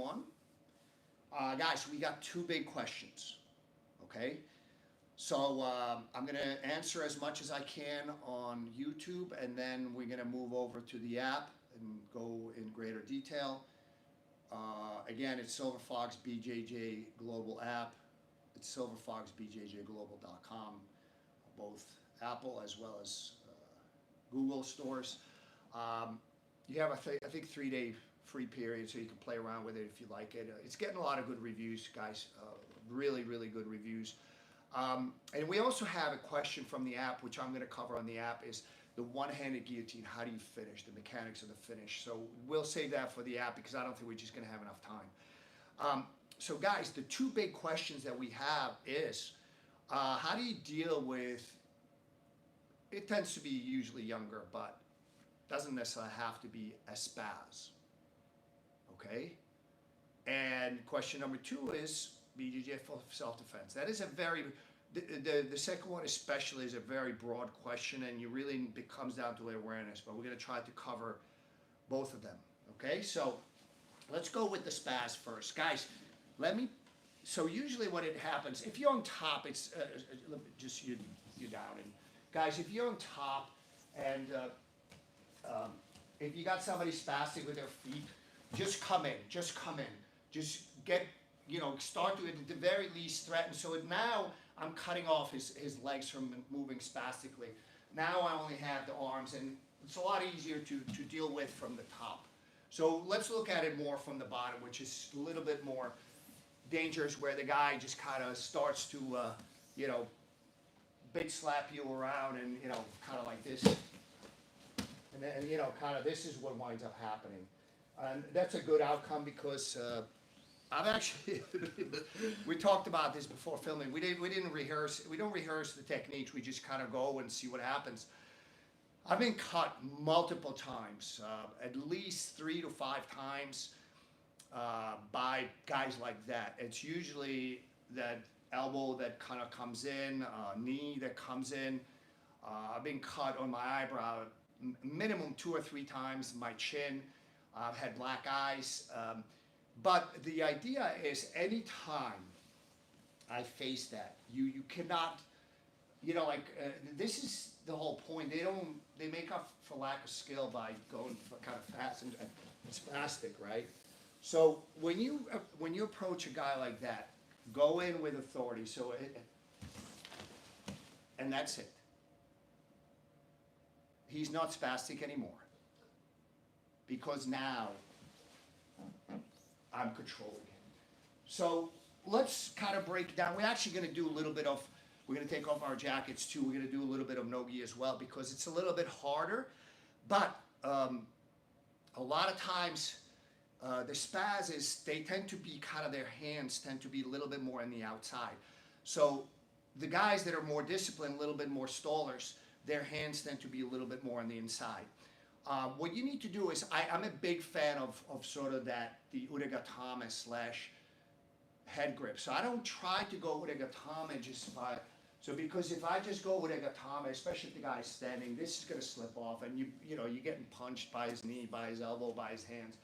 one. Guys, we got two big questions, okay? So I'm going to answer as much as I can on YouTube, and then we're going to move over to the app and go in greater detail. Again, it's Silver Fox BJJ Global app. It's silverfoxbjjglobal.com, both Apple as well as Google stores. You have, I think 3-day free period, so you can play around with it if you like it. It's getting a lot of good reviews, guys. Really, really good reviews. And we also have a question from the app, which I'm going to cover on the app, is the one-handed guillotine. How do you finish, the mechanics of the finish? So we'll save that for the app because I don't think we're just going to have enough time. So guys, the two big questions that we have is, how do you deal with, it tends to be usually younger, but doesn't necessarily have to be a spaz, okay? And question number two is BJJ for self-defense. That is a very, the second one especially is a very broad question, and it comes down to awareness, but we're going to try to cover both of them, okay? So let's go with the spaz first. Guys, so usually what it happens, if you're on top, it's just you down. And guys, if you're on top and if you got somebody spastic with their feet, just come in, just get, start to, at the very least, threaten. So now I'm cutting off his legs from moving spastically. Now I only have the arms, and it's a lot easier to deal with from the top. So let's look at it more from the bottom, which is a little bit more dangerous, where the guy just kind of starts to, big slap you around and, kind of like this. And then, kind of this is what winds up happening. And that's a good outcome because I've actually, we talked about this before filming. We didn't rehearse. We don't rehearse the techniques. We just kind of go and see what happens. I've been cut multiple times, at least 3 to 5 times by guys like that. It's usually that elbow that kind of comes in, knee that comes in. I've been cut on my eyebrow minimum 2 or 3 times, my chin. I've had black eyes. But the idea is anytime I face that, you cannot, this is the whole point. They make up for lack of skill by going kind of fast and spastic, right? So when you approach a guy like that, go in with authority. So and that's it. He's not spastic anymore, because now I'm controlling him. So let's kind of break it down. We're actually going to do a little bit of, we're going to take off our jackets too. We're going to do a little bit of NoGi as well, because it's a little bit harder. But a lot of times the spazes, they tend to be kind of, their hands tend to be a little bit more on the outside. So the guys that are more disciplined, a little bit more stallers, their hands tend to be a little bit more on the inside. What you need to do is, I'm a big fan of sort of the uregatame / head grip. So I don't try to go uregatame so because if I just go uregatame, especially if the guy's standing, this is going to slip off, and you're getting punched by his knee, by his elbow, by his hands,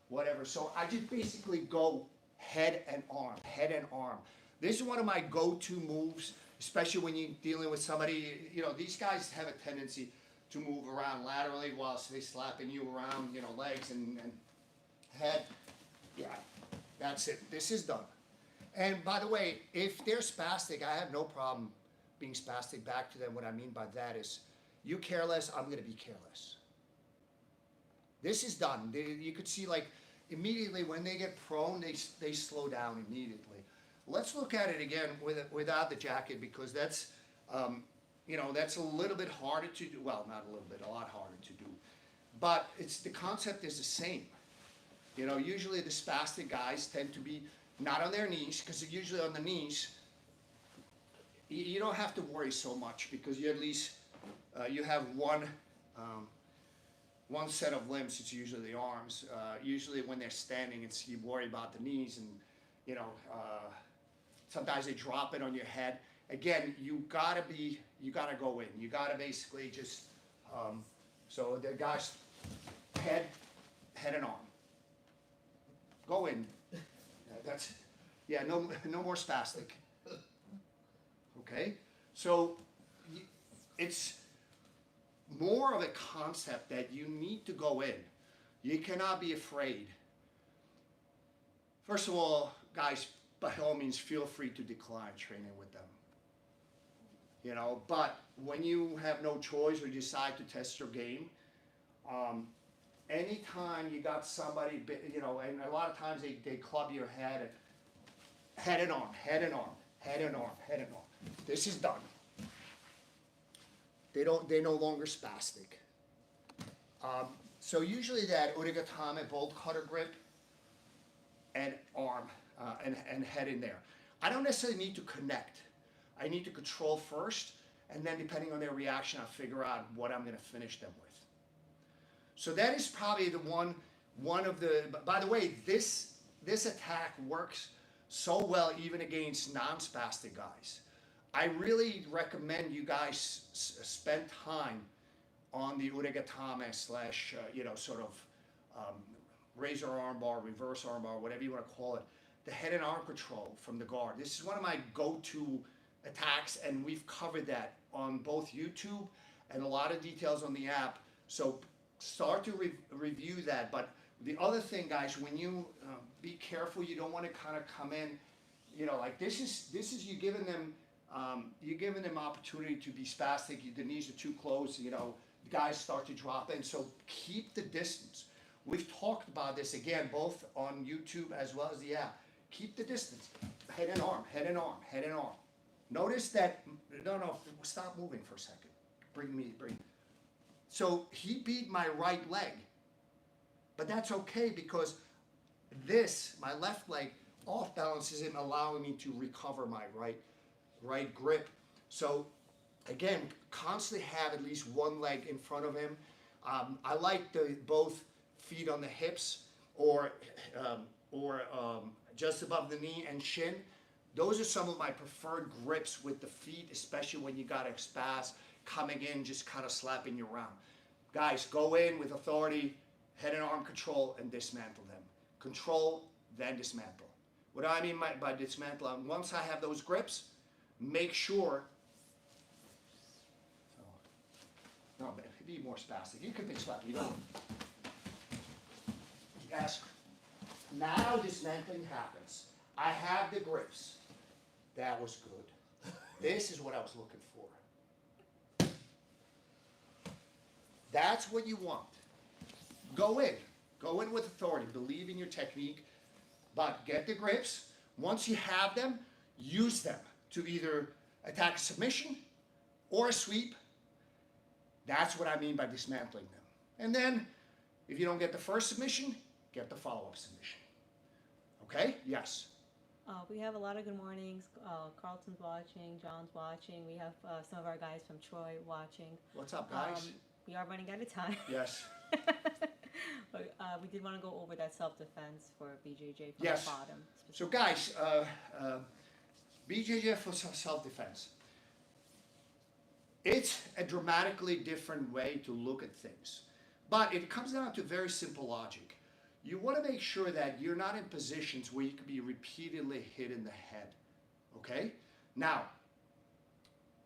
whatever. So I just basically go head and arm, head and arm. This is one of my go-to moves, especially when you're dealing with somebody. These guys have a tendency to move around laterally whilst they're slapping you around, legs and head. Yeah, that's it. This is done. And by the way, if they're spastic, I have no problem being spastic back to them. What I mean by that is, you careless, I'm going to be careless. This is done. You could see, like, immediately when they get prone, they slow down immediately. Let's look at it again without the jacket, because that's, that's a little bit harder to do. Well, not a little bit, a lot harder to do. But the concept is the same. Usually the spastic guys tend to be not on their knees, because usually on the knees, you don't have to worry so much, because you at least, you have one set of limbs. It's usually the arms. Usually when they're standing, you worry about the knees, and sometimes they drop it on your head. Again, you gotta go in. You gotta basically just, so the guy's head and arm. Go in, that's, yeah, no more spastic. Okay? So it's more of a concept that you need to go in. You cannot be afraid. First of all, guys, by all means, feel free to decline training with them. You know, but when you have no choice or decide to test your game, anytime you got somebody, you know, and a lot of times they club your head and arm, head and arm, head and arm, head and arm. This is done. They're no longer spastic. So usually that urigatame bolt cutter grip and arm and head in there. I don't necessarily need to connect. I need to control first, and then depending on their reaction, I'll figure out what I'm going to finish them with. So that is probably the one of the. By the way, this attack works so well even against non-spastic guys. I really recommend you guys spend time on the urigatame slash you know, sort of razor armbar, reverse armbar, whatever you want to call it. The head and arm control from the guard. This is one of my go-to attacks, and we've covered that on both YouTube and a lot of details on the app. So start to review that. But the other thing, guys, when you be careful, you don't want to kind of come in, you know, like this is you giving them opportunity to be spastic. The knees are too close, you know, guys start to drop in. So keep the distance. We've talked about this again, both on YouTube as well as the app. Keep the distance. Head and arm, head and arm, head and arm. Notice that, no, stop moving for a second. Bring. So he beat my right leg, but that's okay because this, my left leg, off balances him, allowing me to recover my right grip. So again, constantly have at least one leg in front of him. I like both feet on the hips or just above the knee and shin. Those are some of my preferred grips with the feet, especially when you got a spaz coming in, just kind of slapping you around. Guys, go in with authority, head and arm control, and dismantle them. Control, then dismantle. What do I mean by dismantle? Once I have those grips, make sure. No, but be more spastic. You can be spastic. You don't. Yes. Now dismantling happens. I have the grips. That was good. This is what I was looking for. That's what you want. Go in. Go in with authority. Believe in your technique. But get the grips. Once you have them, use them to either attack a submission or a sweep. That's what I mean by dismantling them. And then, if you don't get the first submission, get the follow-up submission. Okay? Yes. We have a lot of good mornings. Carlton's watching, John's watching. We have some of our guys from Troy watching. What's up, guys? We are running out of time. Yes. But, we did want to go over that self-defense for BJJ from Yes. the bottom. So guys, BJJ for self-defense. It's a dramatically different way to look at things. But it comes down to very simple logic. You want to make sure that you're not in positions where you can be repeatedly hit in the head. Okay? Now,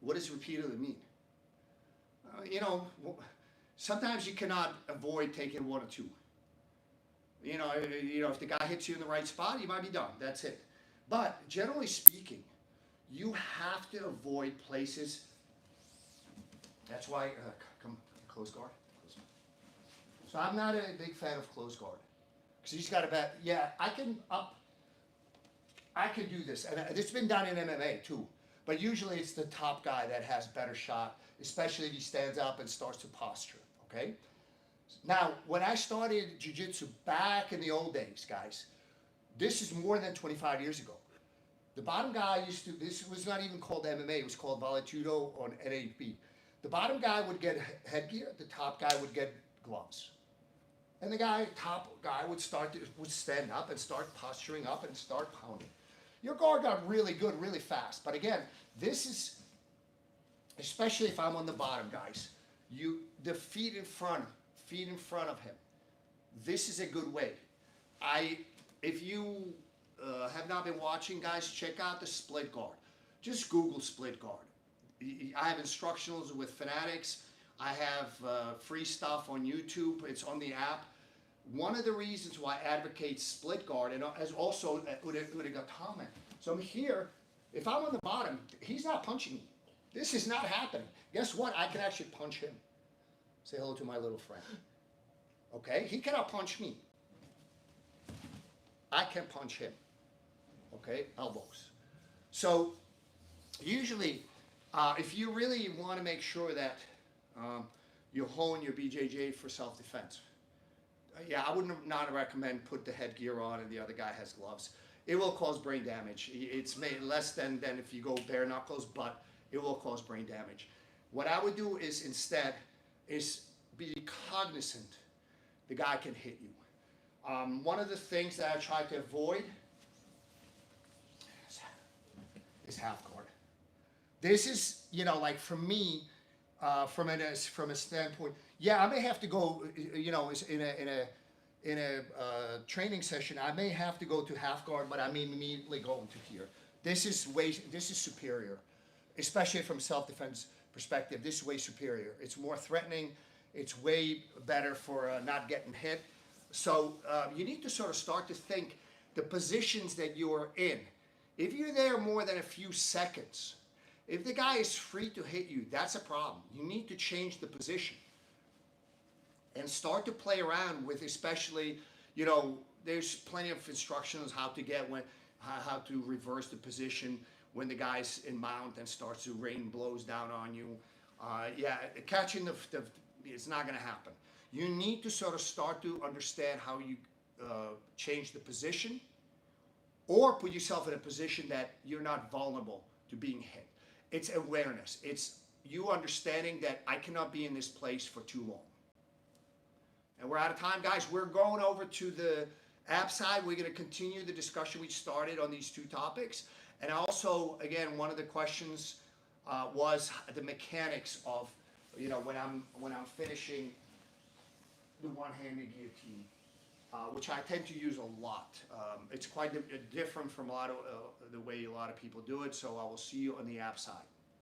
what does repeatedly mean? You know, sometimes you cannot avoid taking one or two. You know, if the guy hits you in the right spot, you might be done. That's it. But generally speaking, you have to avoid places. That's why, come, close guard. So I'm not a big fan of close guard. Because he's got a bad, yeah, I can do this. And it's been done in MMA too. But usually it's the top guy that has better shot, especially if he stands up and starts to posture, okay? Now, when I started jiu-jitsu back in the old days, guys, this is more than 25 years ago. The bottom guy this was not even called MMA, it was called Valetudo on NAB. The bottom guy would get headgear, the top guy would get gloves. And the top guy would stand up and start posturing up and start pounding. Your guard got really good, really fast. But again, this is, especially if I'm on the bottom, guys, the feet in front of him. This is a good way. If you have not been watching, guys, check out the split guard. Just Google split guard. I have instructionals with fanatics. I have free stuff on YouTube. It's on the app. One of the reasons why I advocate split guard, and as also Udagatame. So I'm here. If I'm on the bottom, he's not punching me. This is not happening. Guess what? I can actually punch him. Say hello to my little friend. Okay? He cannot punch me. I can punch him. Okay? Elbows. So usually, if you really want to make sure that you hone your BJJ for self-defense, yeah, I wouldn't not recommend put the headgear on and the other guy has gloves. It will cause brain damage. It's made less than if you go bare knuckles, but it will cause brain damage. What I would do is instead is be cognizant the guy can hit you. One of the things that I try to avoid is half guard. This is, you know, like for me, from a standpoint, yeah, I may have to go, you know, in a training session, I may have to go to half guard, but I may immediately go into here. This is superior, especially from self-defense perspective. This is way superior. It's more threatening. It's way better for not getting hit. So you need to sort of start to think the positions that you're in. If you're there more than a few seconds, if the guy is free to hit you, that's a problem. You need to change the position and start to play around with, especially, you know, there's plenty of instructions how to get how to reverse the position when the guy's in mount and starts to rain blows down on you. Yeah, catching it's not going to happen. You need to sort of start to understand how you change the position or put yourself in a position that you're not vulnerable to being hit. It's awareness. It's you understanding that I cannot be in this place for too long. And we're out of time, guys. We're going over to the app side. We're going to continue the discussion we started on these two topics. And also, again, one of the questions was the mechanics of, you know, when I'm finishing the one-handed guillotine, which I tend to use a lot. It's quite different from a lot of the way a lot of people do it. So I will see you on the app side.